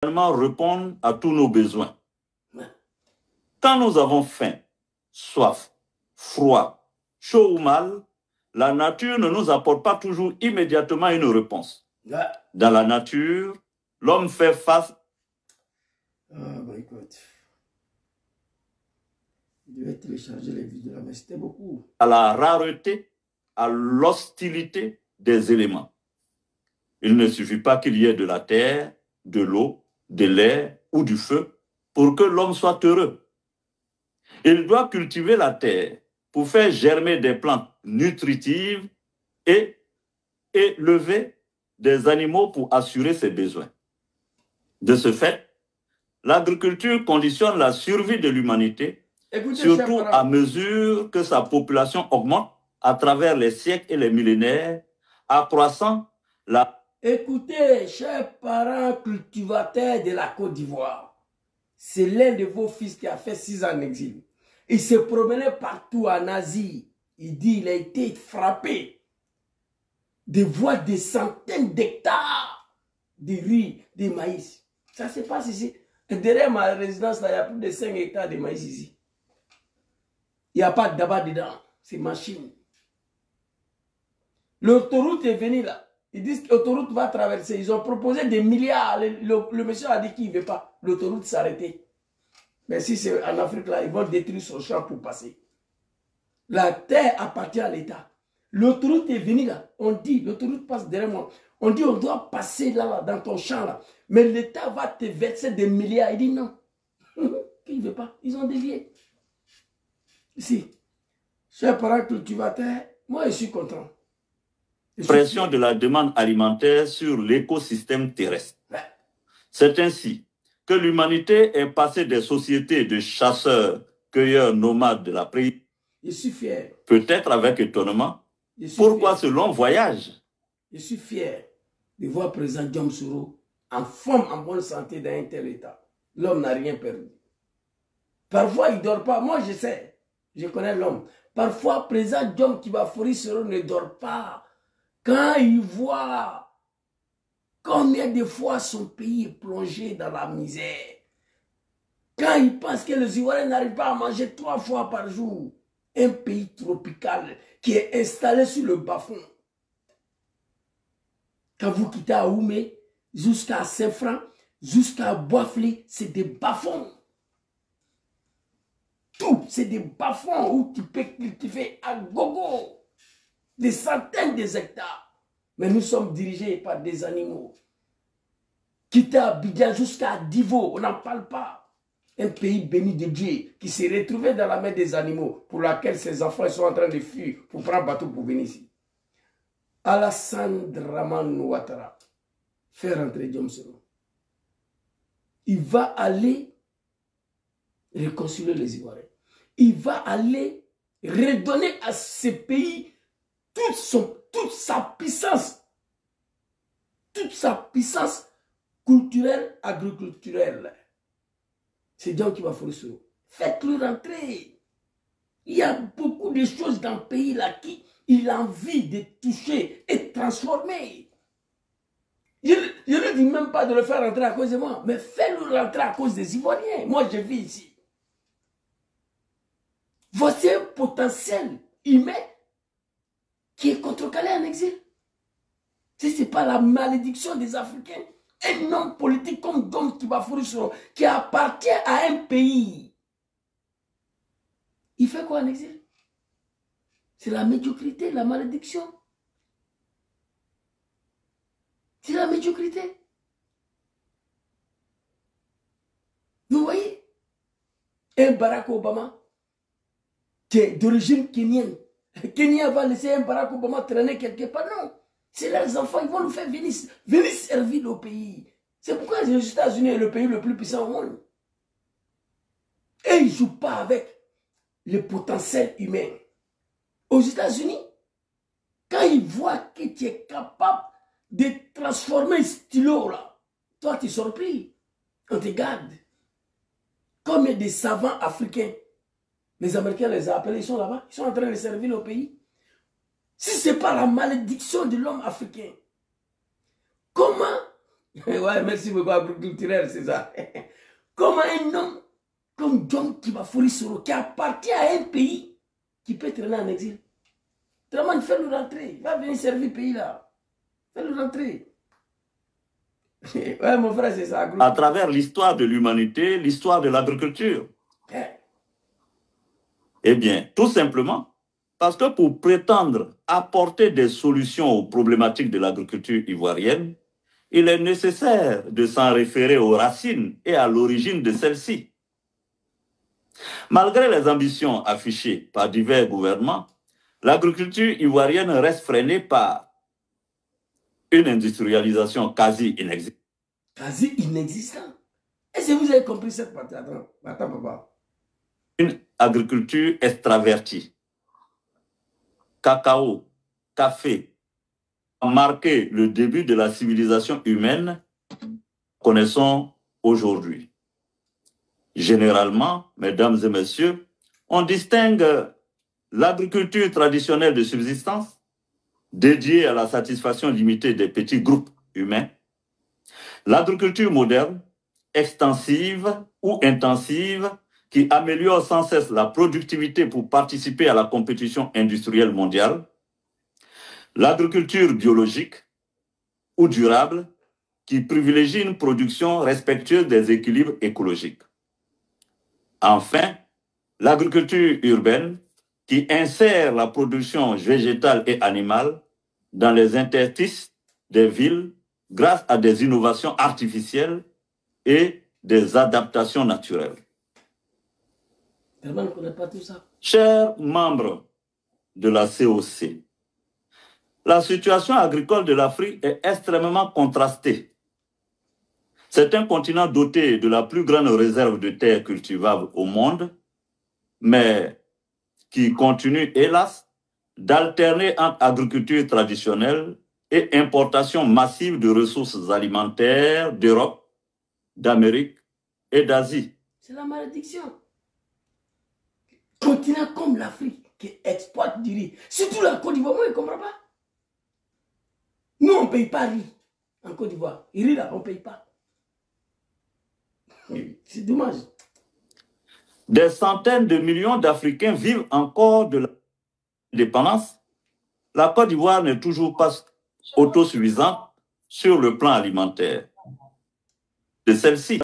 répondre à tous nos besoins. Quand nous avons faim, soif, froid, chaud ou mal, la nature ne nous apporte pas toujours immédiatement une réponse. Dans la nature, l'homme fait face Je vais télécharger les vidéos là, mais c'était beaucoup. À la rareté, à l'hostilité des éléments. Il ne suffit pas qu'il y ait de la terre, de l'eau, de l'air ou du feu pour que l'homme soit heureux. Il doit cultiver la terre pour faire germer des plantes nutritives et élever des animaux pour assurer ses besoins. De ce fait, l'agriculture conditionne la survie de l'humanité, surtout à mesure que sa population augmente à travers les siècles et les millénaires, accroissant la... Écoutez, chers parents cultivateurs de la Côte d'Ivoire, c'est l'un de vos fils qui a fait 6 ans en exil. Il se promenait partout en Asie. Il dit qu'il a été frappé de voir des centaines d'hectares de riz, de maïs. Ça se passe ici. Derrière ma résidence, là, il y a plus de 5 hectares de maïs ici. Il n'y a pas de tabac dedans. C'est machine. L'autoroute est venue là. Ils disent que l'autoroute va traverser. Ils ont proposé des milliards. Le monsieur a dit qu'il ne veut pas. L'autoroute s'arrêter. Mais si c'est en Afrique là, ils vont détruire son champ pour passer. La terre appartient à l'État. L'autoroute est venue là. On dit, l'autoroute passe derrière moi. On dit, on doit passer là, dans ton champ là. Mais l'État va te verser des milliards. Il dit non. Il ne veut pas. Ils ont dévié. Ici, chers parents cultivateurs, moi je suis content. Pression de la demande alimentaire sur l'écosystème terrestre. C'est ainsi que l'humanité est passée des sociétés de chasseurs, cueilleurs, nomades de la prairie. Je suis fier. Peut-être avec étonnement. Pourquoi ce long voyage? Je suis fier de voir président Diom Soro en forme, en bonne santé dans un tel état. L'homme n'a rien perdu. Parfois, il ne dort pas. Moi, je sais. Je connais l'homme. Parfois, président Diom Kibafori Soro ne dort pas. Quand il voit combien de fois son pays est plongé dans la misère, quand il pense que les Ivoiriens n'arrivent pas à manger 3 fois par jour, un pays tropical qui est installé sur le bas-fond. Quand vous quittez Aoumé, jusqu'à Saint-Franc, jusqu'à Boisflé, c'est des bas-fonds. Tout, c'est des bas-fonds où tu peux cultiver à gogo. Des centaines d'hectares. Mais nous sommes dirigés par des animaux. Quitter Abidjan jusqu'à Divo, on n'en parle pas. Un pays béni de Dieu qui s'est retrouvé dans la main des animaux pour laquelle ses enfants sont en train de fuir pour prendre bateau pour venir ici. Alassane Dramane Ouattara fait rentrer Diom Soro. Il va aller réconcilier les Ivoiriens. Il va aller redonner à ce pays toute sa puissance culturelle, agriculturelle. C'est Diom qui va faire ça. Faites-le rentrer. Il y a beaucoup de choses dans le pays là qui il a envie de toucher et transformer. Je ne dis même pas de le faire rentrer à cause de moi, mais fais-le rentrer à cause des Ivoiriens. Moi, je vis ici. Voici un potentiel humain qui est contrecalé en exil. Si ce n'est pas la malédiction des Africains, un homme politique comme Diom Kibafori Soro qui appartient à un pays, il fait quoi en exil? C'est la médiocrité, la malédiction. C'est la médiocrité. Vous voyez? Un Barack Obama qui est d'origine kenyenne. Kenya va laisser un Barack Obama traîner quelque part. Non. C'est leurs enfants, ils vont nous faire venir servir le pays. C'est pourquoi les États-Unis est le pays le plus puissant au monde. Et ils ne jouent pas avec le potentiel humain. Aux États-Unis, quand ils voient que tu es capable de transformer un stylo là, toi tu es surpris. On te garde. Comme il y a des savants africains, les Américains les ont appelés, ils sont là-bas, ils sont en train de servir le pays. Si ce n'est pas la malédiction de l'homme africain, comment Ouais, merci beaucoup, agriculturel, c'est ça. Comment un homme comme John Kibafori Soro, qui appartient à un pays, qui peut traîner en exil. Vraiment, fais-le rentrer. Il va venir servir le pays là. Fais-le rentrer. Ouais, mon frère, c'est ça. À travers l'histoire de l'humanité, l'histoire de l'agriculture. Eh bien, tout simplement, parce que pour prétendre apporter des solutions aux problématiques de l'agriculture ivoirienne, il est nécessaire de s'en référer aux racines et à l'origine de celle-ci. Malgré les ambitions affichées par divers gouvernements, l'agriculture ivoirienne reste freinée par une industrialisation quasi inexistante. Quasi inexistante. Est-ce que vous avez compris cette partie? Attends, papa. Une agriculture extravertie. Cacao, café, a marqué le début de la civilisation humaine que nous connaissons aujourd'hui. Généralement, mesdames et messieurs, on distingue l'agriculture traditionnelle de subsistance, dédiée à la satisfaction limitée des petits groupes humains, l'agriculture moderne, extensive ou intensive, qui améliore sans cesse la productivité pour participer à la compétition industrielle mondiale, l'agriculture biologique ou durable, qui privilégie une production respectueuse des équilibres écologiques. Enfin, l'agriculture urbaine, qui insère la production végétale et animale dans les interstices des villes grâce à des innovations artificielles et des adaptations naturelles. On ne connaît pas tout ça. Chers membres de la COC, la situation agricole de l'Afrique est extrêmement contrastée. C'est un continent doté de la plus grande réserve de terres cultivables au monde, mais qui continue, hélas, d'alterner entre agriculture traditionnelle et importation massive de ressources alimentaires d'Europe, d'Amérique et d'Asie. C'est la malédiction. Continent comme l'Afrique qui exploite du riz, surtout la Côte d'Ivoire, moi je ne comprends pas. Nous on ne paye pas riz en Côte d'Ivoire. Riz là, on ne paye pas. C'est dommage. Des centaines de millions d'Africains vivent encore de l'indépendance. La Côte d'Ivoire n'est toujours pas autosuffisante sur le plan alimentaire. De celle-ci.